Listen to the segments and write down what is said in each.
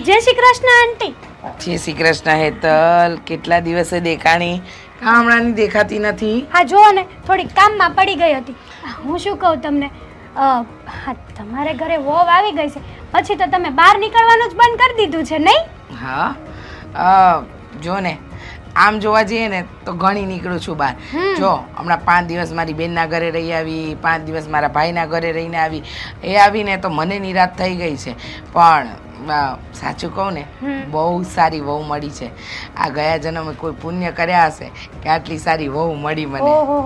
જય શ્રી કૃષ્ણ આંટી. જય શ્રી કૃષ્ણ હેતલ. કેટલા દિવસે દેખાણી, હમણાંની દેખાતી નથી. હા જુઓ ને, થોડી કામમાં પડી ગઈ હતી. હું શું કહું તમને, હા તમારે ઘરે વહુ આવી ગઈ છે પછી તો તમે બહાર નીકળવાનું જ બંધ કરી દીધું છે નહીં? હા, જો ને આમ જોવા જઈએ ને તો ઘણી નીકળું છું બહાર. જો હમણાં 5 દિવસ મારી બેનના ઘરે રહી આવી, 5 દિવસ મારા ભાઈના ઘરે રહીને આવી. એ આવીને તો મને નિરાશ થઈ ગઈ છે. પણ સાચું કહું ને, બહુ સારી વહુ મળી છે. આ ગયા જન્મે કોઈ પુણ્ય કર્યા હશે કે આટલી સારી વહુ મળી મને. ઓહો,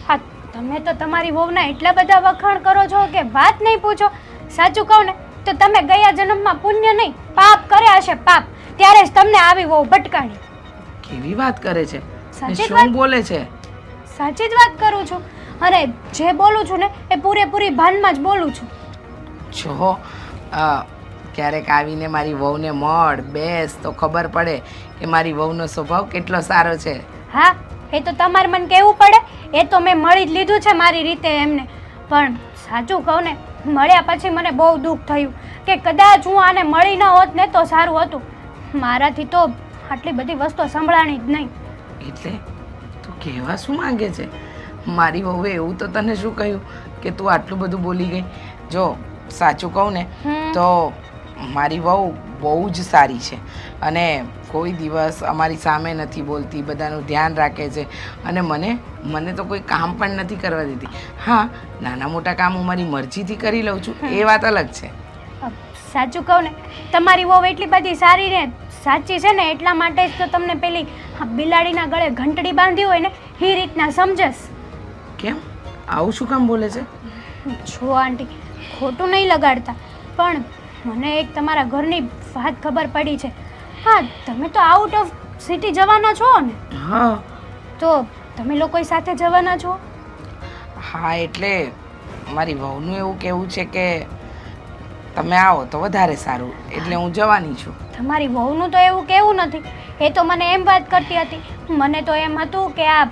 હા તમે તો તમારી વહુના એટલા બધા વખાણ કરો છો કે વાત નહીં પૂછો. સાચું કહું ને તો તમે ગયા જન્મમાં પુણ્ય નહીં પાપ કર્યા હશે, પાપ. ત્યારે જ તમને આવી વહુ ભટકાણી. કેવી વાત કરે છે? સાચી જ શું વાત બોલે છે? સાચી જ વાત કરું છું. અને જે બોલું છું ને એ પૂરેપૂરી ભાનમાં જ બોલું છું. જો ક્યારેક આવીને મારી વહુને મળ બેસ તો ખબર પડે કે મારી વહુનો સ્વભાવ કેટલો સારો છે. હા, એ તો તમારે મને કહેવું પડે. એ તો મેં મળી જ લીધું છે મારી રીતે એમને. પણ સાચું કહું ને, મળ્યા પછી મને બહુ દુઃખ થયું કે કદાચ હું આને મળી ન હોત ને તો સારું હતું. મારાથી તો આટલી બધી વસ્તુ સંભળાણી જ નહીં. એટલે તું કહેવા શું માંગે છે? મારી વહુએ એવું તો તને શું કહ્યું કે તું આટલું બધું બોલી ગઈ? જો સાચું કહું ને તો મારી વહુ બહુ જ સારી છે અને કોઈ દિવસ અમારી સામે નથી બોલતી, બધાનું ધ્યાન રાખે છે અને મને તો કોઈ કામ પણ નથી કરવા દેતી. હા, નાના મોટા કામ હું મારી મરજીથી કરી લઉં છું, એ વાત અલગ છે. સાચું કહું ને, તમારી વહુ એટલી બધી સારી ને સાચી છે ને એટલા માટે જ તો તમને પેલી બિલાડીના ગળે ઘંટડી બાંધી હોય ને એ રીતના સમજસ. કેમ આવું શું કામ બોલે છે? જો આંટી, ખોટું નહીં લગાડતા, પણ મને એક તમારા ઘરની વાત ખબર પડી છે. હા, તમે તો આઉટ ઓફ સિટી જવાના છો ને? હા. તો તમે લોકો સાથે જવાના છો? હા, એટલે મારી વહુનું એવું કહેવું છે કે તમે આવો તો વધારે સારું, એટલે હું જવાની છું. તમારી વહુનું તો એવું કેવું નથી. એ તો મને એમ વાત કરતી હતી. મને તો એમ હતું કે આ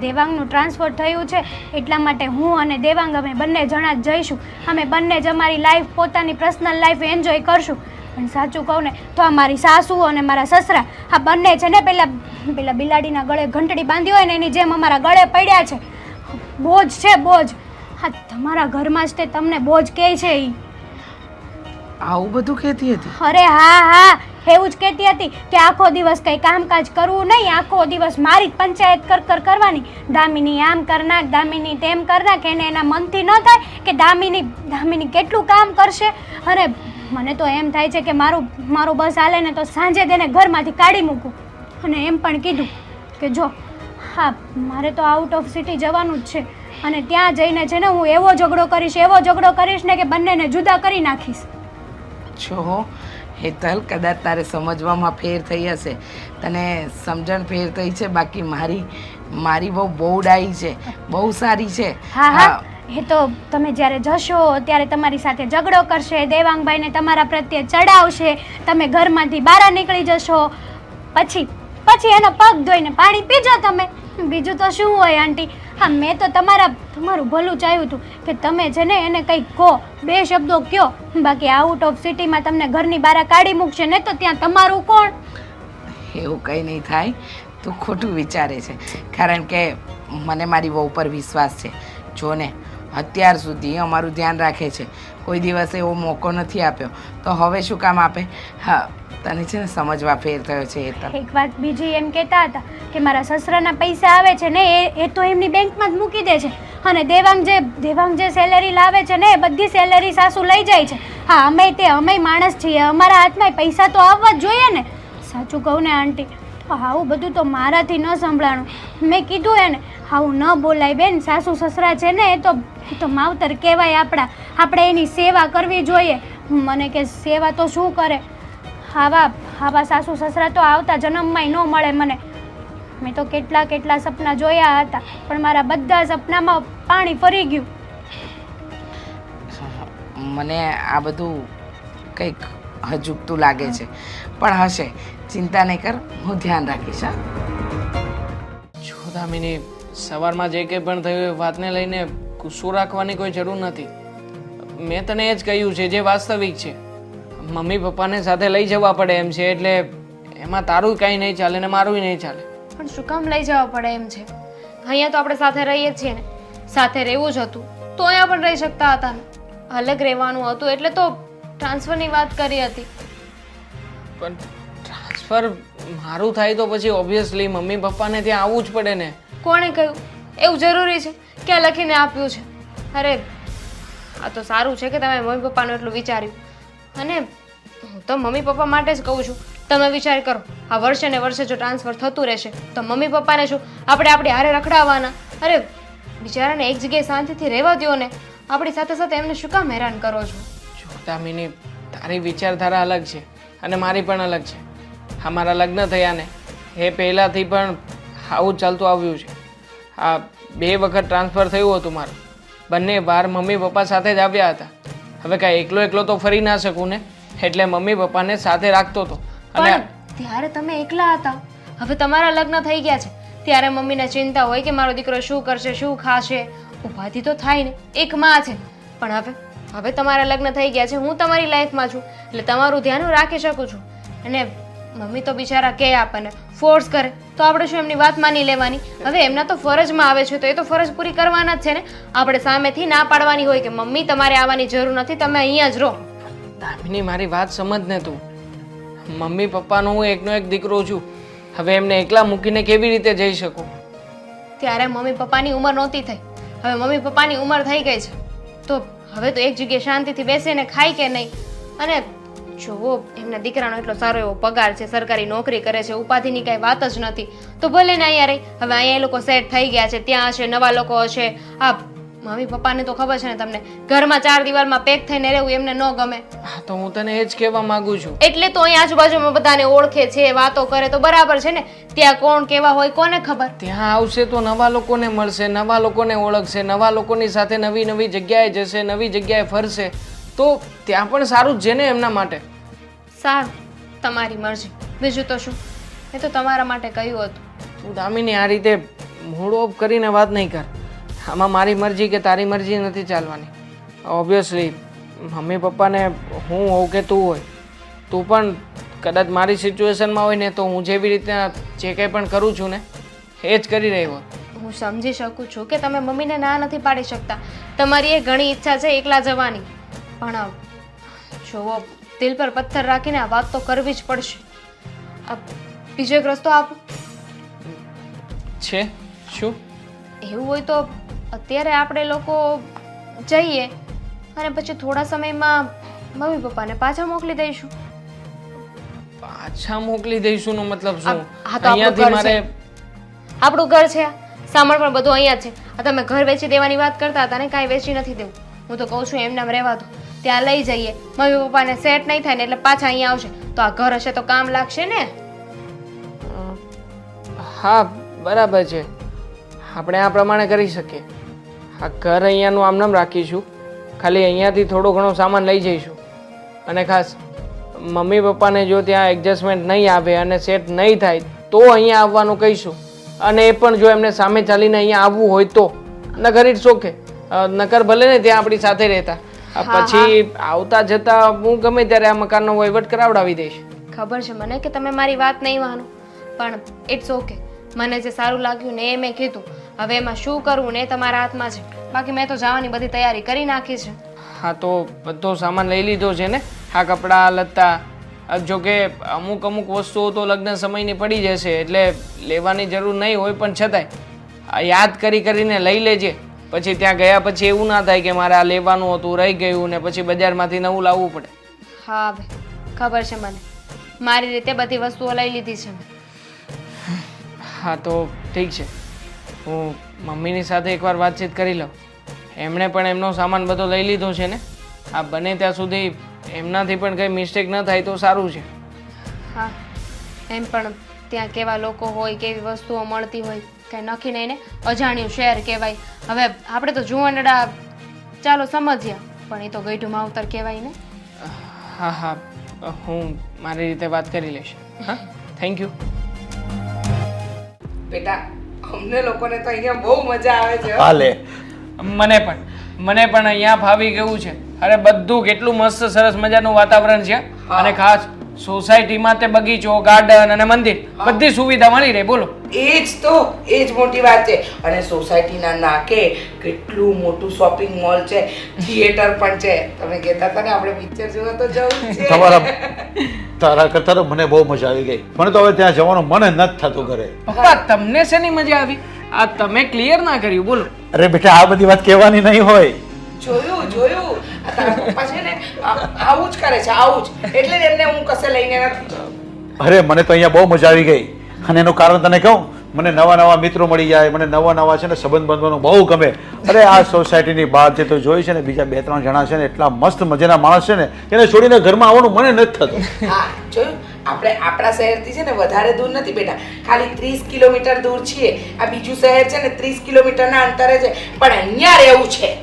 દેવાંગનું ટ્રાન્સફર થયું છે એટલા માટે હું અને દેવાંગ અમે બંને જણા જ જઈશું. અમે બંને જ અમારી લાઈફ, પોતાની પર્સનલ લાઈફ એન્જોય કરશું. પણ સાચું કહું ને તો આ મારી સાસુ અને મારા સસરા આ બંને છે ને પેલા બિલાડીના ગળે ઘંટડી બાંધી હોય ને એની જેમ અમારા ગળે પડ્યા છે. બોજ છે, બોજ. હા, તમારા ઘરમાં જ તે તમને બોજ કહે છે એ. આવું બધું કહેતી હતી? અરે હા, એવું જ કહેતી હતી કે આખો દિવસ કંઈ કામકાજ કરવું નહીં, આખો દિવસ મારી જ પંચાયત કરવાની. દામિની આમ કર નાખ, દામિની તેમ કર નાખ. એને એના મનથી ન થાય કે દામિની કેટલું કામ કરશે. અને મને તો એમ થાય છે કે મારું બસ હાલે ને તો સાંજે તેને ઘરમાંથી કાઢી મૂકું. અને એમ પણ કીધું કે જો હા, મારે તો આઉટ ઓફ સિટી જવાનું જ છે અને ત્યાં જઈને છે ને હું એવો ઝઘડો કરીશ ને કે બંનેને જુદા કરી નાખીશ. છો હેતલ, કદાચ તારે સમજવામાં ફેર થઈ હશે, તને સમજણ ફેર થઈ છે. બાકી મારી બહુ ડાઈ છે, બહુ સારી છે. હા, એ તો તમે જ્યારે જશો ત્યારે તમારી સાથે ઝઘડો કરશે, દેવાંગભાઈને તમારા પ્રત્યે ચડાવશે, તમે ઘરમાંથી બહાર નીકળી જશો, પછી એનો પગ ધોઈને પાણી પીજો તમે. બીજું તો શું હોય આંટી? હા, મેં તો તમારું ભલું ચાહ્યું હતું કે તમે છે ને એને કંઈક કહો, 2 શબ્દો કહો. બાકી આઉટ ઓફ સિટીમાં તમને ઘરની બહાર કાઢી મૂકશે ને તો ત્યાં તમારું કોણ? એવું કંઈ નહીં થાય, તું ખોટું વિચારે છે. કારણ કે મને મારી વહુ પર વિશ્વાસ છે. જો ને અત્યાર સુધી અમારું ધ્યાન રાખે છે, કોઈ દિવસ એવો મોકો નથી આપ્યો, તો હવે શું કામ આપે? હા, તને છે ને સમજવા ફેર થયો છે. એક વાત બીજી એમ કહેતા હતા કે મારા સસરાના પૈસા આવે છે ને એ તો એમની બેંકમાં જ મૂકી દે છે અને દેવાંગ જે સેલેરી લાવે છે ને એ બધી સેલેરી સાસુ લઈ જાય છે. હા, અમે માણસ છીએ, અમારા હાથમાં પૈસા તો આવવા જ જોઈએ ને. સાચું કહું ને આંટી, આવું બધું તો મારાથી ન સંભળાણું. મેં કીધું એને આવું ન બોલાય બેન, સાસુ સસરા છે ને એ તો માવતર કહેવાય આપણે એની સેવા કરવી જોઈએ. મને કે સેવા તો શું કરે? આવા સાસુ સસરા તો આવતા જન્મમાંય ન મળે મને. મેં તો કેટલા સપના જોયા હતા પણ મારા બધા સપનામાં પાણી ફરી ગયું. મને આ બધું કંઈક હજુકતું લાગે છે, પણ હશે, ચિંતા નહીં કર, હું ધ્યાન રાખીશ. જો દામિની, સવારમાં જે કંઈ પણ થયું એ વાતને લઈને ગુસ્સો રાખવાની કોઈ જરૂર નથી. મેં તને એ જ કહ્યું છે જે વાસ્તવિક છે. મમ્મી પપ્પાને સાથે લઈ જવા પડે એમ છે, એટલે એમાં તારું કાંઈ નહીં ચાલે ને મારું નહીં ચાલે. પણ શું કામ લઈ જવા પડે એમ છે? અહીંયા તો આપણે સાથે રહીએ જ છીએ ને, સાથે રહેવું જ હતું તો અહીંયા પણ રહી શકતા હતા ને. અલગ રહેવાનું હતું એટલે તો ટ્રાન્સફરની વાત કરી હતી. પણ ટ્રાન્સફર મારું થાય તો પછી ઓબ્વિયસલી મમ્મી પપ્પાને ત્યાં આવવું જ પડે ને. કોણે કહ્યું એવું જરૂરી છે કે આ લખીને આપ્યું છે? અરે આ તો સારું છે કે તમે મમ્મી પપ્પાનું એટલું વિચાર્યું. અને હું તો મમ્મી પપ્પા માટે જ કહું છું, તમે વિચાર કરો આ વર્ષે ને વર્ષે જો ટ્રાન્સફર થતું રહેશે તો મમ્મી પપ્પાને શું આપણે આપણી હારે રખડાવવાના? અરે બિચારાને એક જગ્યાએ શાંતિથી રહેવા દો ને, આપણી સાથે સાથે એમને શું કામ હેરાન કરો છો? જો દામિની, તારી વિચારધારા અલગ છે અને મારી પણ અલગ છે. અમારા લગ્ન થયા ને એ પહેલાંથી પણ આવું જ ચાલતું આવ્યું છે. આ 2 વખત ટ્રાન્સફર થયું હતું મારું, બંને વાર મમ્મી પપ્પા સાથે જ આવ્યા હતા. હવે કાંઈ એકલો તો ફરી ના શકું ને, એટલે મમ્મી પપ્પાને સાથે રાખતો હતો. અને પણ ત્યારે તમે એકલા હતા, હવે તમારા લગ્ન થઈ ગયા છે ત્યારે મમ્મીને ચિંતા હોય કે મારો દીકરો શું કરશે, શું ખાશે. ઉપાધિ તો થાય ને, એક માં છે. પણ હવે તમારા લગ્ન થઈ ગયા છે, હું તમારી લાઈફમાં છું એટલે તમારું ધ્યાન હું રાખી શકું છું. અને મમ્મી તો બિચારા કહે આપણને, ફોર્સ કરે તો આપણે શું એમની વાત માની લેવાની? હવે એમના તો ફરજમાં આવે છે તો એ તો ફરજ પૂરી કરવાના જ છે ને. આપણે સામેથી ના પાડવાની હોય કે મમ્મી તમારે આવવાની જરૂર નથી, તમે અહીંયા જ રહો. દામિની, મારી વાત સમજ ને તું. મમ્મી પપ્પાનો હું એકનો એક દીકરો છું. હવે એમને એકલા મૂકીને કેવી રીતે જઈ શકું? ત્યારે મમ્મી પપ્પાની ઉંમર નહોતી થઈ, હવે મમ્મી પપ્પાની ઉંમર થઈ ગઈ છે તો હવે તો એક જગ્યાએ શાંતિથી બેસીને ખાય કે નહીં? અને જુઓ એમના દીકરાનો એટલો સારો એવો પગાર છે, સરકારી નોકરી કરે છે, ઉપાધિની કાંઈ વાત જ નથી, તો ભલે ને અહીંયા રહી. હવે અહીંયા એ લોકો સેટ થઈ ગયા છે, ત્યાં હશે, નવા લોકો હશે. આ મમ્મી પપ્પાને તો ખબર છે ને તમને, ઘરમાં 4 દિવાલમાં પેક થઈને રહેવું એમને ન ગમે. હા, તો હું તને એ જ કહેવા માંગુ છું. એટલે તો અહીં આજુબાજુમાં બધાને ઓળખે છે, વાતો કરે તો બરાબર છે ને. ત્યાં કોણ કેવા હોય કોને ખબર? ત્યાં આવશે તો નવા લોકોને મળશે, નવા લોકોને ઓળખશે, નવા લોકોની સાથે નવી નવી જગ્યાએ જશે, નવી જગ્યાએ ફરશે, તો ત્યાં પણ સારું જ છે ને એમના માટે. સારું, તમારી મરજી, બીજું તો શું, એ તો તમારા માટે કહ્યું હતું. તું દામિની આ રીતે મૂડ ઓફ કરીને વાત નહીં કર. આમાં મારી મરજી કે તારી મરજી નથી ચાલવાની. ઓબ્વિયસલી મમ્મી પપ્પાને હું હોઉં કે તું હોય, તું પણ કદાચ મારી સિચ્યુએશનમાં હોય ને તો હું જેવી રીતના જે કંઈ પણ કરું છું ને એ જ કરી રહી હોત. હું સમજી શકું છું કે તમે મમ્મીને ના નથી પાડી શકતા, તમારી એ ઘણી ઈચ્છા છે એકલા જવાની. પણ જુઓ, દિલ પર પથ્થર રાખીને આ વાત તો કરવી જ પડશે. બીજો એક રસ્તો આપો છે. શું? એવું હોય તો અત્યારે આપણે લોકો જઈએ અને પછી થોડા સમયમાં મમ્મી પપ્પાને પાછા મોકલી દઈશું. પાછા મોકલી દઈશું નો મતલબ શું? હા, તો અહીંયાથી મારે આપણું ઘર છે, સામાન પણ બધું અહીંયા જ છે. આ તમે ઘર વેચી દેવાની વાત કરતા હતા ને, કાંઈ વેચી નથી દેવું. હું તો કહું છું એમને રહેવા દો, ત્યાં લઈ જઈએ. મમ્મી પપ્પાને સેટ નહીં થાય ને એટલે પાછા અહીંયા આવશે તો આ ઘર હશે તો કામ લાગશે ને. હા, બરાબર છે, આપણે આ પ્રમાણે કરી શકીએ. આ ઘર અહીંયાનું આમનામ રાખીશું, ખાલી અહીંયાથી થોડો ઘણો સામાન લઈ જઈશું. અને ખાસ મમ્મી પપ્પાને જો ત્યાં એડજસ્ટમેન્ટ નહીં આવે અને સેટ નહીં થાય તો અહીંયા આવવાનું કહીશું. અને એ પણ જો એમને સામે ચાલીને અહીંયા આવવું હોય તો, નકર ઇટ્સ ઓકે, નકર ભલે ને ત્યાં આપણી સાથે રહેતા. પછી આવતા જતા હું ગમે ત્યારે આ મકાનનો વહીવટ કરાવડાવી દઈશ. ખબર છે મને કે તમે મારી વાત નહીં માનો, પણ ઇટ્સ ઓકે. મને જે સારું લાગ્યું ને એ મેં કીધું. હવે એમાં શું કરવું ને એ તમારા હાથમાં છે. બાકી મેં તો જવાની બધી તૈયારી કરી નાખી છે. હા, તો બધો સામાન લઈ લીધો છે ને? આ કપડાં લત્તા. જો કે અમુક વસ્તુઓ તો લગ્ન સમયની પડી જશે એટલે લેવાની જરૂર નહીં હોય, પણ છતાંય યાદ કરીને લઈ લેજે. પછી ત્યાં ગયા પછી એવું ના થાય કે મારે આ લેવાનું હતું, રહી ગયું ને પછી બજારમાંથી નવું લાવવું પડે. હા, હવે ખબર છે મને, મારી રીતે બધી વસ્તુઓ લઈ લીધી છે મેં. હા, તો ઠીક છે, હું મમ્મીની સાથે એકવાર વાતચીત કરી લઉં. એમણે પણ એમનો સામાન બધો લઈ લીધો છે ને. આ બને ત્યાં સુધી એમનાથી પણ કંઈ મિસ્ટેક ન થાય તો સારું છે. હા, એમ પણ ત્યાં કેવા લોકો હોય, કેવી વસ્તુઓ મળતી હોય, કંઈ નક્કી નહીં ને. અજાણ્યું શહેર કહેવાય. હવે આપણે તો જુવાનડા ચાલો સમજ્યા, પણ એ તો ગઈઢું માવતર કહેવાય ને. હા હા, હું મારી રીતે વાત કરી લઈશ. હા, થેન્ક યુ. બેટા, અમને લોકોને તો અહીંયા બહુ મજા આવે છે. હાલે મને પણ અહીંયા ફાવી ગયું છે. અરે બધું કેટલું મસ્ત સરસ મજાનું વાતાવરણ છે. હા. અને ખાસ સોસાયટીમાં તે બગીચો ગાર્ડન અને મંદિર બધી સુવિધા મળી રહે. બોલો એ જ મોટી વાત છે. અને સોસાયટીના નાકે કેટલું મોટું શોપિંગ મોલ છે, થિયેટર પણ છે. તમે કહેતા હતા ને આપણે પિક્ચર જોવા તો જવું છે. તારા કરતા તો મને બહુ મજા આવી ગઈ. મને તો હવે ત્યાં જવાનું મન જ નથી થતું ઘરે. પપ્પા તમને શેની મજા આવી? આ તમે ક્લિયર ના કર્યું. બોલો. અરે બેટા આ બધી વાત કહેવાની નહીં હોય. જોયું આ તારા પપ્પા છે ને આવું જ કરે છે, આવું જ. એટલે જ એમને હું કશે લઈને નથી. અરે મને તો અહીંયા બહુ મજા આવી ગઈ. અને એનું કારણ તને કહું, મને નવા નવા મિત્રો મળી જાય, મને નવા છે ને સંબંધ બાંધવાનું બહુ ગમે. અરે આ સોસાયટીની બહાર જે તો જોઈ છે ને, બીજા 2-3 જણા છે ને એટલા મસ્ત મજાના માણસ છે ને, એને છોડીને ઘરમાં આવવાનું મને નથી થતું. હા જોયું, આપણે આપણા શહેરથી છે ને વધારે દૂર નથી બેટા, ખાલી 30 કિલોમીટર દૂર છીએ. આ બીજું શહેર છે ને 30 કિલોમીટરના અંતરે છે, પણ અહીંયા રહેવું છે.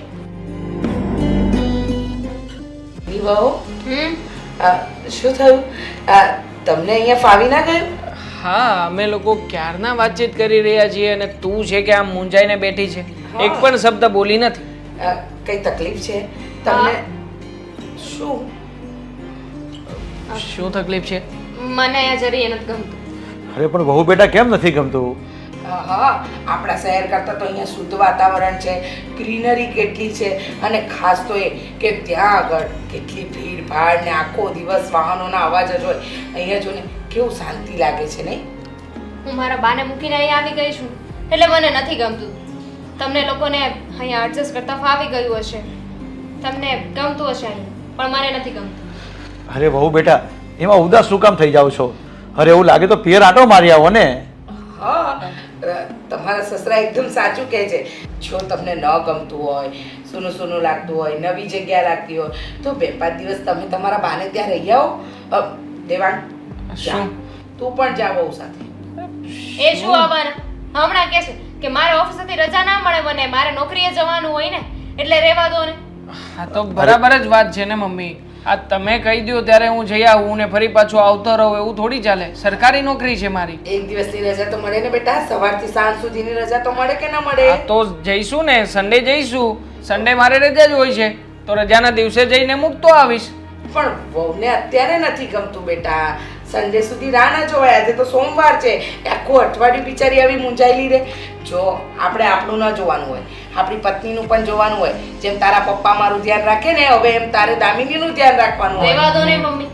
વહુ, શું થયું? તમને અહીંયા ફાવી ના ગયું? હા, અમે લોકો ક્યારના વાતચીત કરી રહ્યા છીએ અને તું છે કે આમ મૂંઝાઈને બેઠી છે, એક પણ શબ્દ બોલી નથી. કઈ તકલીફ છે તમને? શું શું તકલીફ છે? મને અહીંયા જરીએ નથી ગમતું. અરે પણ બહુ બેટા કેમ નથી ગમતું? હા, આપણા શહેર કરતાં તો અહીંયા શુદ્ધ વાતાવરણ છે, ગ્રીનરી કેટલી છે, અને ખાસ તો એ કે ત્યાં આગળ કેટલી ભીડ ભાડ ને આખો દિવસ વાહનોના અવાજ જ હોય. અહીંયા જો ને કેવું શાંતિ લાગે છે નહીં? હું મારા બાને મૂકીને અહીંયા આવી ગઈ છું એટલે મને નથી ગમતું. તમને લોકોને અહીંયા એડજસ્ટ કરતા ફાવી ગયું હશે, તમને ગમતું હશે અહીંયા, પણ મને નથી ગમતું. અરે બહુ બેટા એમાં ઉદાસ શું કામ થઈ જાવ છો? અરે એવું લાગે તો પિયર આટો મારી આવો ને. હા, તમારા સસરા એકદમ સાચું કહે છે. જો તમને ન ગમતું હોય, સૂનું સૂનું લાગતું હોય, નવી જગ્યા લાગતી હોય, તો 2-5 દિવસ તમે તમારા બાને ત્યાં રહી આવો. દેવાંગ, શું? તું પણ જા બહુ સાથે. એ શું આવવાના? હમણાં કહે છે કે મારે ઓફિસેથી રજા ના મળે, મને મારે નોકરીએ જવાનું હોય ને એટલે રહેવા દો ને. હા તો બરાબર જ વાત છે ને મમ્મી. આ તમે કહી દો ત્યારે હું જઈ આવું ને ફરી પાછો આવતો રહું એવું થોડી ચાલે. સરકારી નોકરી છે મારી. એક દિવસની રજા તો મળે ને બેટા? સવારથી સાંજ સુધીની રજા તો મળે કે ન મળે? હા તો જઈશું ને, સન્ડે જઈશું. સન્ડે મારે રજા જ હોય છે તો રજાના દિવસે જઈને મૂકતો આવીશ. પણ વહુને અત્યારે નથી ગમતું બેટા. સન્ડે સુધી રાહ ના જોવાય. આજે તો સોમવાર છે, આખું અઠવાડિયું બિચારી આવી મૂંઝાયેલી રહે. જો આપણે આપણું ન જોવાનું હોય, આપણી પત્નીનું પણ જોવાનું હોય. જેમ તારા પપ્પા મારું ધ્યાન રાખે ને, હવે એમ તારે દામિનીનું ધ્યાન રાખવાનું હોય. રહેવા દો ને મમ્મી,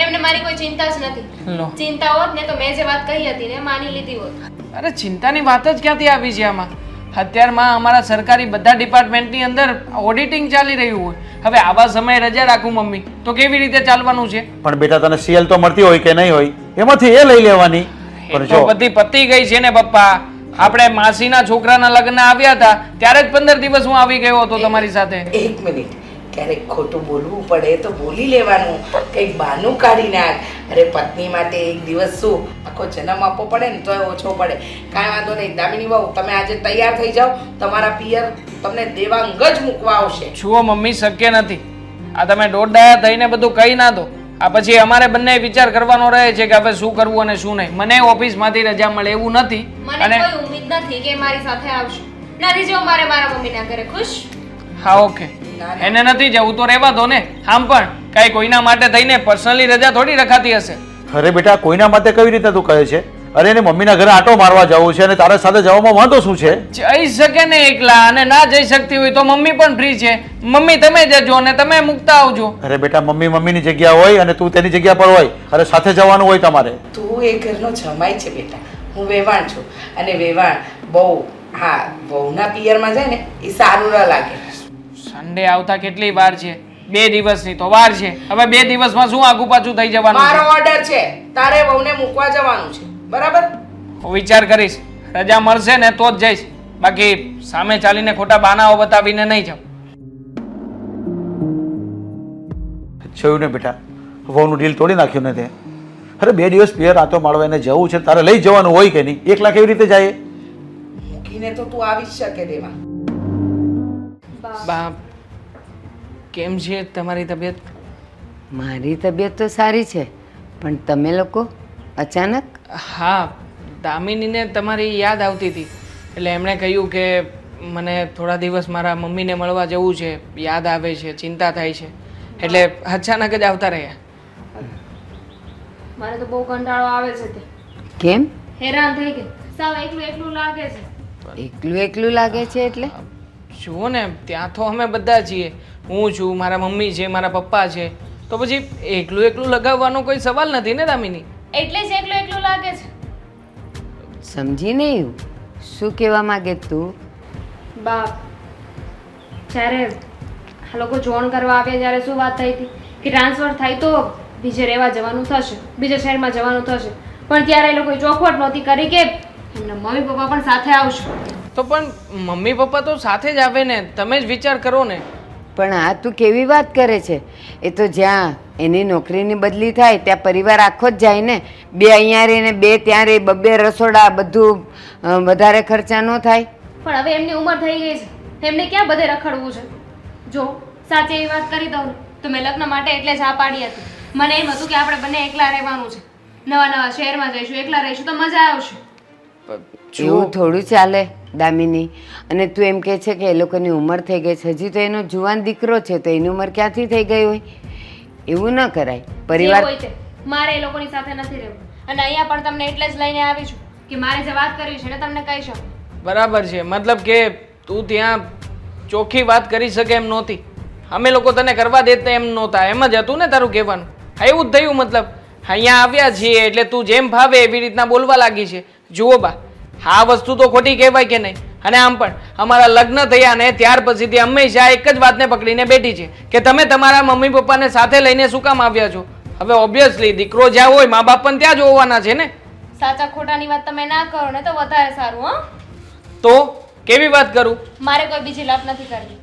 એમને મારી કોઈ ચિંતા જ નથી. લો. ચિંતા હોત ને તો મેં જે વાત કહી હતી ને માની લીધી હોત. અરે ચિંતાની વાત જ ક્યાંથી આવી છે આમાં? અત્યારમાં અમારા સરકારી બધા ડિપાર્ટમેન્ટની અંદર ઓડિટિંગ ચાલી રહ્યું હોય. હવે આવા સમયે રજા રાખું મમ્મી તો કેવી રીતે ચાલવાનું છે? પણ બેટા તને સીએલ તો મળતી હોય કે નહીં હોય, એમાંથી એ લઈ લેવાની. એ પણ તો જો બધી પતી ગઈ છે ને પપ્પા. આપણે માસીના છોકરાના લગ્ન આવ્યા હતા ત્યારે જ 15 દિવસ હું આવી ગયો હતો તમારી સાથે. એક મિનિટ, ક્યારેક ખોટું બોલવું પડે તો બોલી લેવાનું, કંઈક બહાનું કાઢી નાખ. અરે પત્ની માટે એક દિવસ શું આખો જન્મ આપવો પડે ને તોય ઓછો પડે. કાંઈ વાંધો નહીં દામિની વહુ, તમે આજે તૈયાર થઈ જાઓ. તમારા પિયર તમને દેવાંગ જ મૂકવા આવશે. જુઓ મમ્મી, શક્ય નથી. આ તમે દોડડાયા થઈને બધું કહી ના દો. આ પછી અમારે બંને વિચાર કરવાનો રહે છે કે હવે શું કરવું અને શું નહીં. મને ઓફિસમાંથી રજા મળે એવું નથી. મને કોઈ ઉમ્મીદ નથી કે મારી સાથે આવશે. નથી જો મારે મારા મમ્મીના ઘરે. ખુશ? હા ઓકે. એને નથી જવું તો રહેવા દો ને. આમ પણ કઈ કોઈના માટે થઈને પર્સનલી રજા થોડી રખાતી હશે. અરે બેટા કોઈના માટે કઈ રીતે તું કહે છે? અરે એને મમ્મીના ઘરે આટો મારવા જવું છે અને તારા સાથે જવામાં વાંધો શું છે? જઈ શકે ને એકલા, અને ના જઈ શકતી હોય તો મમ્મી પણ ફ્રી છે. મમ્મી તમે જજો અને તમે મૂકતા આવજો. અરે બેટા મમ્મીની જગ્યા હોય અને તું તેની જગ્યા પર હોય. અરે સાથે જવાનું હોય તમારે. તું એ ઘરનો જમાઈ છે બેટા. હું વેવાણ છું, અને વેવાણ બહુ, હા, વહુના પિયરમાં જાય ને એ સારું ન લાગે. સન્ડે આવતા કેટલી વાર છે? 2 દિવસની તો વાર છે. હવે 2 દિવસમાં શું આગુ પાછું થઈ જવાનું છે? મારો ઓર્ડર છે, તારે વહુને મૂકવા જવાનું છે, બરાબર? હું વિચાર કરીશ. રજા મળશે ને તો જ જઈશ, બાકી સામે ચાલીને ખોટા બહાનાઓ બતાવીને નહીં જાઉં. જોયું ને બેટા, વહુનું ડીલ તોડી નાખ્યું ને તે. અરે 2 દિવસ પિયર આટો મારવા એને જવું છે, તારે લઈ જવાનું હોય કે નહીં? એકલા કેવી રીતે જાય? મૂકીને તો તું આવી જ શકે દેવા. બા, કેમ છે તમારી તબિયત? મારી તબિયત તો સારી છે, પણ તમે લોકો અચાનક? હા, દામિનીને તમારી યાદ આવતી હતી એટલે એમણે કહ્યું કે મને થોડા દિવસ મારા મમ્મીને મળવા જવું છે, યાદ આવે છે, ચિંતા થાય છે, એટલે અચાનક જ આવતા રહ્યા. મારે તો બહુ કંટાળો આવે છે તે કેમ? હેરાન થઈ ગઈ સાવ એકલું એકલું લાગે છે. એકલું એકલું લાગે છે એટલે? જુઓ ને ત્યાં તો અમે બધા છીએ. હું છું, મારા મમ્મી છે, મારા પપ્પા છે, તો પછી એકલું એકલું લગાવવાનો કોઈ સવાલ નથી ને દામિની. એટલે જ એકલું એકલું લાગે છે. સમજી નહીં શું કહેવા માંગે તું? બાપ, જ્યારે આ લોકો જોણ કરવા આવ્યા ત્યારે શું વાત થઈ હતી કે ટ્રાન્સફર થાય તો બીજે રહેવા જવાનું થશે, બીજા શહેરમાં જવાનું થશે, પણ ત્યારે એ લોકોએ ચોખવટ નહોતી કરી કે એમના મમ્મી પપ્પા પણ સાથે આવશે. તો પણ મમ્મી પપ્પા તો સાથે જ આવે ને, તમે જ વિચાર કરો ને. પણ આ તું કેવી વાત કરે છે? એ તો જ્યાં એની નોકરીની બદલી થાય ત્યાં પરિવાર આખો જ જાય ને. બે અહીંયા રહે ને બે ત્યાં રહે, બબ્બે રસોડા, બધું વધારે ખર્ચા ન થાય? પણ હવે એમની ઉંમર થઈ ગઈ છે, એમને ક્યાં બધે રખડવું છે. જો સાચી એવી વાત કરી દઉં ને તો મેં લગ્ન માટે એટલે જ હા પાડી હતી. મને એમ હતું કે આપણે બંને એકલા રહેવાનું છે, નવા નવા શહેરમાં જઈશું, એકલા રહીશું તો મજા આવશે. એવું થોડું ચાલે દામિની. અને તું એમ કહે છે કે એ લોકોની ઉંમર થઈ ગઈ છે, હજી તો એનો જુવાન દીકરો છે, તો એની ઉંમર ક્યાંથી થઈ ગઈ હોય? એવું ન કરાય. જે પરિવાર હોય તે, મારે એ લોકોની સાથે નથી રહેવું. અને અહીંયા પણ તમને એટલે જ લઈને આવી છું કે મારે જે વાત કરવી છે ને તમને કહી શકું. બરાબર છે, મતલબ કે તું ત્યાં ચોખ્ખી વાત કરી શકે એમ નહોતી. અમે લોકો તને કરવા દેતા એમ નહોતા, એમ જ હતું ને તારું કહેવાનું. હા, એવું જ થયું. મતલબ અહીંયા આવ્યા છીએ એટલે તું જેમ ભાવે એવી રીતના બોલવા લાગી છે. જુઓ બા, આ વસ્તુ તો ખોટી કહેવાય કે નહીં? અને આમ પણ અમારા લગ્ન થયા ને ત્યાર પછીથી હંમેશા એક જ વાતને પકડીને બેઠી છે કે તમે તમારા મમ્મી પપ્પાને સાથે લઈને શું કામ આવ્યા છો? હવે ઓબ્વિયસલી દીકરો જ્યાં હોય મા બાપ પણ ત્યાં જ હોવાના છે ને. સાચા ખોટાની વાત તમે ના કરો ને તો વધારે સારું. હા, તો કેવી વાત કરું? મારે કોઈ બીજી લપ નથી કરવી.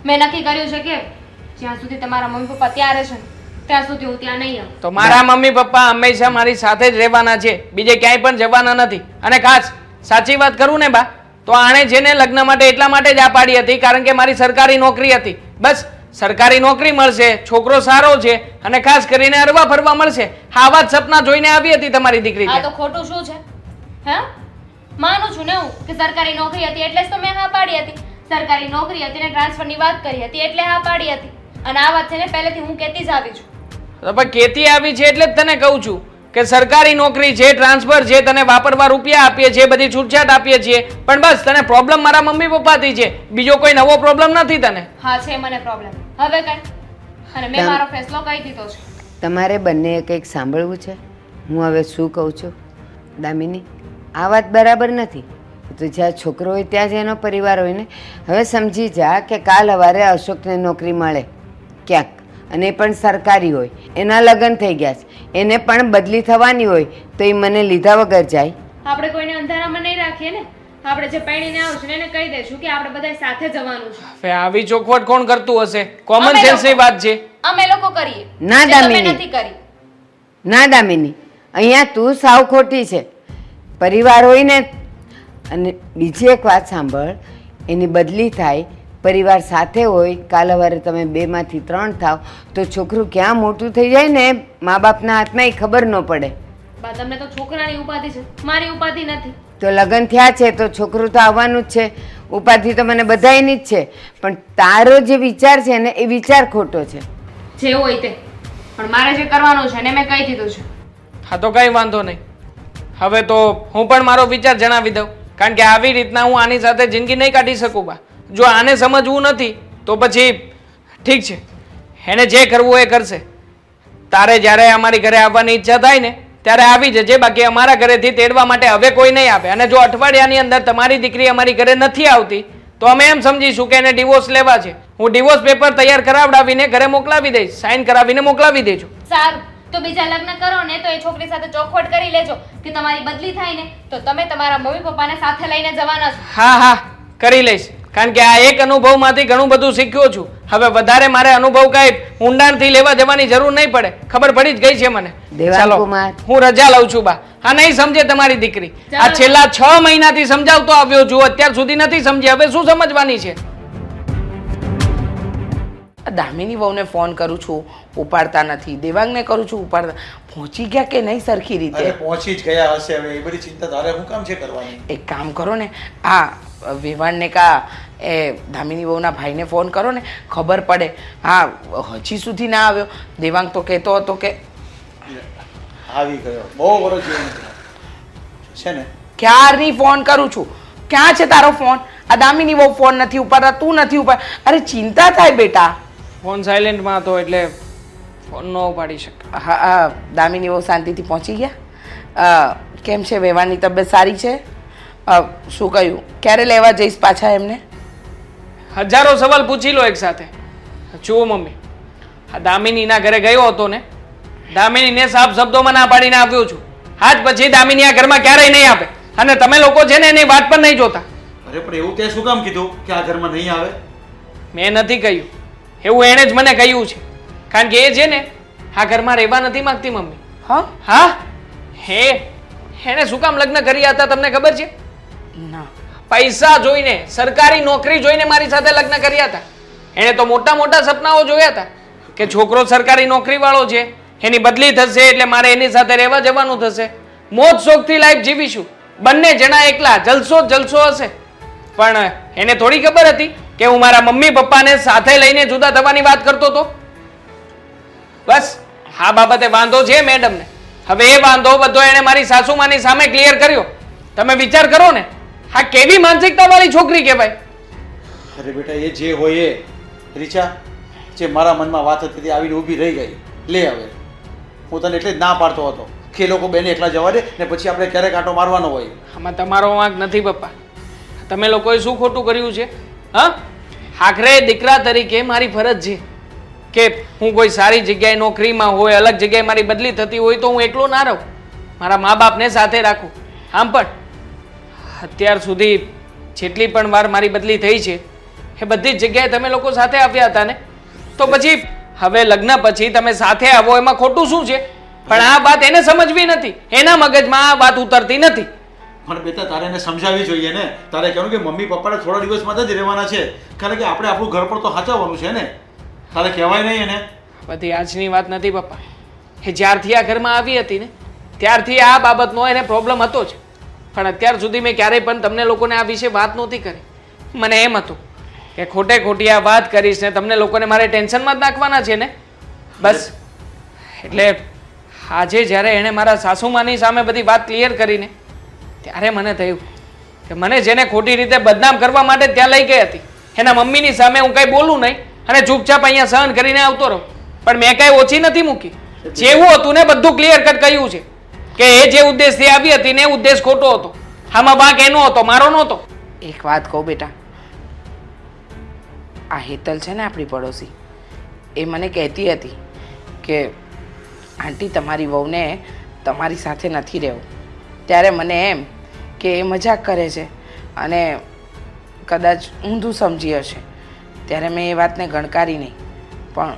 મેં નક્કી કર્યું છે કે જ્યાં સુધી તમારા મમ્મી પપ્પા ત્યાં રહેશે ને ત્યાં સુધી હું ત્યાં નહીં આવું. તો મારા મમ્મી પપ્પા હંમેશા મારી સાથે જ રહેવાના છે, બીજે ક્યાંય પણ જવાના નથી. અને ખાસ સાચી વાત કરું ને બા, તો આણે છે ને લગ્ન માટે એટલા માટે જ આ પાડી હતી કારણ કે મારી સરકારી નોકરી હતી. બસ સરકારી નોકરી મળશે, છોકરો સારો છે અને ખાસ કરીને હરવા ફરવા મળશે. આવા જ સપના જોઈને આવી હતી તમારી દીકરી. આ તો ખોટું શું છે? હા, માનું છું ને હું કે સરકારી નોકરી હતી એટલે જ તો મેં હા પાડી હતી. સરકારી નોકરી હતી ને ટ્રાન્સફરની વાત કરી હતી એટલે હા પાડી હતી. અને આ વાત છે ને પહેલેથી હું કહેતી જ આવી છું. તો પણ કેતી આવી છે એટલે જ તને કહું છું કે સરકારી નોકરી છે, ટ્રાન્સફર છે, તને વાપરવા રૂપિયા આપીએ છીએ, બધી છૂટછાટ આપીએ છીએ, પણ બસ તને પ્રોબ્લેમ મારા મમ્મી પપ્પાથી છે, બીજો કોઈ નવો પ્રોબ્લેમ નથી તને. હા, છે મને પ્રોબ્લેમ. હવે કઈ? અને મેં મારો ફેસલો કહી દીધો છે. તમારે બંને કંઈક સાંભળવું છે? હું હવે શું કહું છું દામિની, આ વાત બરાબર નથી. તો જ્યાં છોકરો હોય ત્યાં જ એનો પરિવાર હોય ને. હવે સમજી જા કે કાલ સવારે અશોકને નોકરી મળે ક્યાંક, અને એ પણ સરકારી હોય, એના લગ્ન થઈ ગયા છે, એને પણ બદલી થવાની હોય, તો એ મને લીધા વગર જાય? આપણે કોઈને અંધારામાં નહીં રાખીએ ને. આપણે જે પૈણીને આવશે ને એને કહી દઈશું કે આપણે બધા સાથે જવાનું છે. હવે આવી ચોખવટ કોણ કરતું હશે? કોમન સેન્સ ની વાત છે. અમે લોકો કરીએ. ના જે તમે દામિની, નથી કરી. ના દામિની, અહીંયા તું સાવ ખોટી છે. પરિવાર હોય ને. અને બીજી એક વાત સાંભળ, એની બદલી થાય, પરિવાર સાથે હોય, કાલ સવારે તમે 2માંથી 3 થાવ તો છોકરું ક્યાં મોટું થઈ જાય ને મા બાપના હાથમાં એ ખબર ન પડે. બા, તમને તો છોકરાની ઉપાધિ છે, મારી ઉપાધિ નથી. તો લગ્ન થયા છે તો છોકરું તો આવવાનું જ છે. ઉપાધિ તો મને બધાયની જ છે, પણ તારો જે વિચાર છે ને એ વિચાર ખોટો છે. જે હોય તે, પણ મારે જે કરવાનું છે ને મેં કહી દીધું છે. હા, તો કઈ વાંધો નહીં. હવે તો હું પણ મારો વિચાર જણાવી દઉં, કારણ કે આવી રીતના હું આની સાથે જિંદગી નહીં કાઢી શકું બા. જો આને સમજવું નથી તો પછી ઠીક છે, એને જે કરવું એ કરશે. તારે જ્યારે અમારી ઘરે આવવાની ઈચ્છા થાય ને ત્યારે આવી જજે, બાકી અમારા ઘરેથી તેડવા માટે હવે કોઈ નહીં આવે. અને જો અઠવાડિયાની અંદર તમારી દીકરી અમારી ઘરે નથી આવતી તો અમે એમ સમજીશું કે એને ડિવોર્સ લેવા છે. હું ડિવોર્સ પેપર તૈયાર કરાવડાવીને ઘરે મોકલાવી દઈશ, સાઇન કરાવીને મોકલાવી દેજો. સારું, તો બીજા લગ્ન કરો ને તો એ છોકરી સાથે ચોખવટ કરી લેજો કે તમારી બદલી થાય ને તો તમે તમારા મમ્મી પપ્પાને સાથે લઈને જવાના છો. હા હા, કરી લઈશ, કારણ કે આ એક અનુભવમાંથી ઘણું બધું શીખ્યો છું. હવે વધારે મારે અનુભવ કઈ ઊંડાણથી લેવા જવાની જરૂર નહીં પડે, ખબર પડી જ ગઈ છે મને. ચાલો, દેવાંગકુમાર, હું રજા લઉં છું બા. હા, નહીં સમજે તમારી દીકરી. આ છેલ્લા 6 મહિનાથી સમજાવતો આવ્યો છું, અત્યાર સુધી નથી સમજી, હવે શું સમજવાની છે? દામિની વહુને ફોન કરું છું, ઉપાડતા નથી. દેવાંગને કરું છું, ઉપાડતા. પહોંચી ગયા કે નહીં સરખી અરે રીતે? પહોંચી જ ગયા હશે. હવે એ બધી ચિંતા તારે શું કામ છે કરવાની? એક કામ કરો ને, આ વેવાણને કા એ દામિની વહુના ભાઈને ફોન કરો ને, ખબર પડે. હા, હજી સુધી ના આવ્યો. દેવાંગ તો કહેતો હતો કે આવી ગયો બહુ વર્ષ જેવું નથી છે ને. ક્યારની ફોન કરું છું. ક્યાં છે તારો ફોન? આ દામિની બહુ ફોન નથી ઉપાડતા, તું નથી ઉપાડ. અરે ચિંતા થાય બેટા. ફોન સાયલેન્ટમાં હતો એટલે ફોન ન ઉપાડી શકે. હા હા, દામિની બહુ શાંતિથી પહોંચી ગયા. કેમ છે? વેવાની તબિયત સારી છે? શું કહ્યું? ક્યારે લેવા જઈશ પાછા એમને? હજારો સવાલ પૂછી લો એક સાથે. જુઓ મમ્મી, આ દામિનીના ઘરે ગયો હતો ને, દામિનીને સાફ શબ્દોમાં ના પાડીને આવ્યો છું. આજ પછી દામિની આ ઘરમાં ક્યારેય નહીં આવે અને તમે લોકો છે ને એની વાત પણ નહીં જોતા. અરે પણ એવું તે શું કામ કીધું કે આ ઘરમાં નહીં આવે? મેં નથી કહ્યું, એવું એણે જ મને કહ્યું છે. કારણ કે એ છે ને આ ઘરમાં રહેવા નથી માંગતી મમ્મી. હા હા, એણે શું કામ લગ્ન કર્યા હતા તમને ખબર છે? ના. પૈસા જોઈને, સરકારી નોકરી જોઈને મારી સાથે લગ્ન કર્યા હતા. એણે તો મોટા મોટા સપનાઓ જોયા હતા કે છોકરો સરકારી નોકરી વાળો છે, એની બદલી થશે એટલે મારે એની સાથે રહેવા જવાનું થશે, મોજ શોખથી લાઈફ જીવીશું, બંને જણા એકલા, જલસો જ જલસો હશે. પણ એને થોડી ખબર હતી કે હું મારા મમ્મી પપ્પાને સાથે લઈને જુદા થવાની વાત કરતો હતો. બસ આ બાબતે વાંધો છે મેડમને. હવે એ વાંધો બધો એણે મારી સાસુમાની સામે ક્લિયર કર્યો. તમે વિચાર કરો ને, આ કેવી માનસિકતા વાળી છોકરી કહેવાય. અરે બેટા એ જે હોય એ રીચા, જે મારા મનમાં વાત હતી તે આવીને ઊભી રહી ગઈ. લે હવે હું તને એટલે જ ના પાડતો હતો કે એ લોકો બેને એકલા જવા દે ને પછી આપણે ક્યારેક આંટો મારવાનો હોય. આમાં તમારો વાંક નથી પપ્પા. તમે લોકોએ શું ખોટું કર્યું છે? હા, આખરે દીકરા તરીકે મારી ફરજ છે કે હું કોઈ સારી જગ્યાએ નોકરીમાં હોય, અલગ જગ્યાએ મારી બદલી થતી હોય તો હું એકલો ના રહું, મારા મા બાપને સાથે રાખું. આમ પણ અત્યાર સુધી જેટલી પણ વાર મારી બદલી થઈ છે એ બધી જ જગ્યાએ તમે લોકો સાથે આવ્યા હતા ને, તો પછી હવે લગ્ન પછી તમે સાથે આવો એમાં ખોટું શું છે? પણ આ વાત એને સમજવી નથી, એના મગજમાં આ વાત ઉતરતી નથી. પણ બેટા તારે એને સમજાવવી જોઈએ ને. તારે કહેવાનું કે મમ્મી પપ્પાને થોડા દિવસ માટે જ રહેવાના છે, કારણ કે આપણે આપણું ઘર પર તો સાચવવાનું છે ને. તારે કહેવાય નહીં એને. બધી આજની વાત નથી પપ્પા, એ જ્યારથી આ ઘરમાં આવી હતી ને ત્યારથી આ બાબતનો એને પ્રોબ્લેમ હતો જ. પણ અત્યાર સુધી મેં ક્યારેય પણ તમને લોકોને આ વિશે વાત નહોતી કરી. મને એમ હતું કે ખોટે ખોટી આ વાત કરીશ ને તમને લોકોને મારે ટેન્શનમાં જ નાખવાના છે ને, બસ. એટલે આજે જ્યારે એણે મારા સાસુમાની સામે બધી વાત ક્લિયર કરીને ત્યારે મને થયું કે મને જેને ખોટી રીતે બદનામ કરવા માટે ત્યાં લઈ ગઈ હતી એના મમ્મીની સામે હું કંઈ બોલું નહીં અને ચૂપચાપ અહીંયા સહન કરીને આવતો રહું. પણ મેં કાંઈ ઓછી નથી મૂકી. જેવું હતું ને બધું ક્લિયર કટ કહ્યું છે કે એ જે ઉદ્દેશથી આવી હતી ને એ ઉદ્દેશ ખોટો હતો. આમાં વાંક એનો હતો, મારો નહોતો. એક વાત કહું બેટા, આ હેતલ છે ને આપણી પડોશી, એ મને કહેતી હતી કે આંટી તમારી વહુને તમારી સાથે નથી રહેવું. ત્યારે મને એમ કે એ મજાક કરે છે અને કદાચ ઊંધું સમજી હશે. ત્યારે મેં એ વાતને ગણકારી નહીં. પણ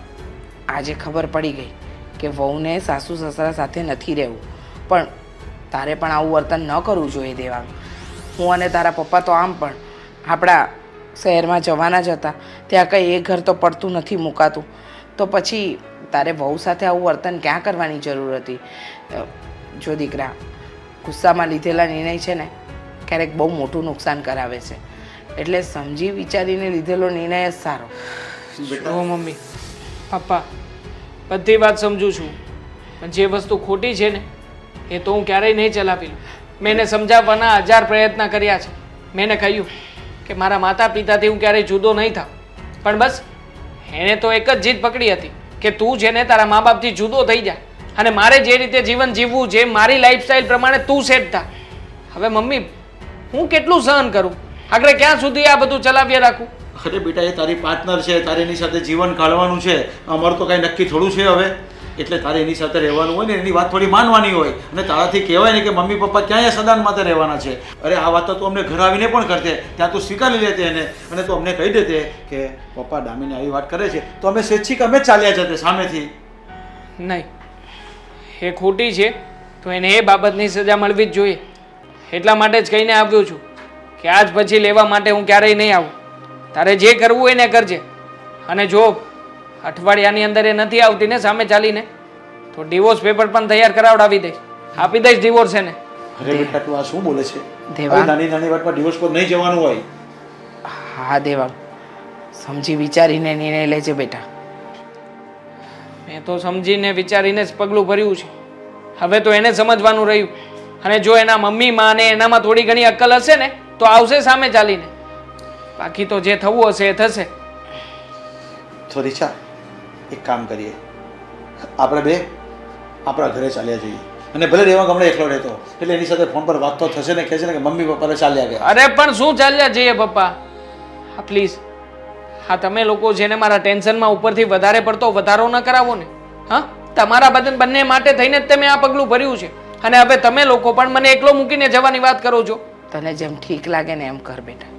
આજે ખબર પડી ગઈ કે વહુને સાસુ સસરા સાથે નથી રહેવું. પણ તારે પણ આવું વર્તન ન કરવું જોઈએ દેવાંગ. હું અને તારા પપ્પા તો આમ પણ આપણા શહેરમાં જવાના જ હતા, ત્યાં કંઈ એ ઘર તો પડતું નથી મુકાતું, તો પછી તારે વહુ સાથે આવું વર્તન ક્યાં કરવાની જરૂર હતી? જો દીકરા, ગુસ્સામાં લીધેલા નિર્ણય છે ને ક્યારેક બહુ મોટું નુકસાન કરાવે છે, એટલે સમજી વિચારીને લીધેલો નિર્ણય જ સારો. જો મમ્મી પપ્પા, બધી વાત સમજું છું, પણ જે વસ્તુ ખોટી છે ને એ તો હું ક્યારેય નહીં ચલાવી લઉં. મેં એને સમજાવવાના 1000 પ્રયત્ન કર્યા છે. મેં એને કહ્યું કે મારા માતા પિતાથી હું ક્યારેય જુદો નહીં થાઉં, પણ બસ એણે તો એક જ જીદ પકડી હતી કે તું છે ને તારા મા બાપથી જુદો થઈ જા અને મારે જે રીતે જીવન જીવવું છે મારી લાઈફસ્ટાઈલ પ્રમાણે તું સેટ થા. હવે મમ્મી હું કેટલું સહન કરું? આગળ ક્યાં સુધી આ બધું ચલાવ્યા રાખું? અરે બેટા એ તારી પાર્ટનર છે, તારે એની સાથે જીવન કાઢવાનું છે. અમારું તો કાંઈ નક્કી થોડું છે હવે. એટલે તારે એની સાથે રહેવાનું હોય ને એની વાત થોડી માનવાની હોય અને તારાથી કહેવાય ને કે મમ્મી પપ્પા ક્યાંય સદાન માટે રહેવાના છે. અરે આ વાત તો તું અમને ઘર આવીને પણ કરતે, ત્યાં તું સ્વીકારી લેતે એને અને તું અમને કહી દેતે કે પપ્પા દામીને આવી વાત કરે છે તો અમે સ્વૈચ્છિક અમે ચાલ્યા જતે સામેથી. નહીં, એ ખોટી છે તો એને એ બાબતની સજા મળવી જ જોઈએ. એટલા માટે જ કહીને આવ્યો છું કે આજ પછી લેવા માટે હું ક્યારેય નહીં આવું. તારે જે કરવું હોય ને કરજે. અને જો અઠવાડિયાની અંદર એ નથી આવતી ને સામે ચાલીને તો ડિવોર્સ પેપર પણ તૈયાર કરાવડાવી દઈશ, આપી દઈશ ડિવોર્સ એને. અરે બેટા તું આ શું બોલે છે? દેવાંગ. આવી નાની નાની વાતમાં ડિવોર્સ પર નહીં જવાનું હોય. હા દેવાંગ, સમજી વિચારીને નિર્ણય લેજે બેટા. મેં તો સમજીને વિચારીને જ પગલું ભર્યું છે. હવે તો એને સમજવાનું રહ્યું. અને જો એના મમ્મીમાં ને એનામાં થોડી ઘણી અક્કલ હશે ને તો આવશે સામે ચાલીને. બાકી તો જે થવું હશે એ થશે. તો રીચા એક કામ કરીએ, આપણે બે આપણા ઘરે ચાલ્યા જઈએ અને ભલે દેવાંગ હમણાં એકલો રહેતો એટલે એની સાથે ફોન પર વાત તો થશે ને, કહેશે ને કે મમ્મી પપ્પાને ચાલ્યા ગયા. અરે પણ શું ચાલ્યા જઈએ પપ્પા? હા પ્લીઝ, હા તમે લોકો જેને મારા ટેન્શનમાં ઉપરથી વધારે પડતો વધારો ન કરાવો ને. હા, તમારા બંને માટે થઈને જ તમે આ પગલું ભર્યું છે અને હવે તમે લોકો પણ મને એકલો મૂકીને જવાની વાત કરો છો. તને જેમ ઠીક લાગે ને એમ કર બેટા.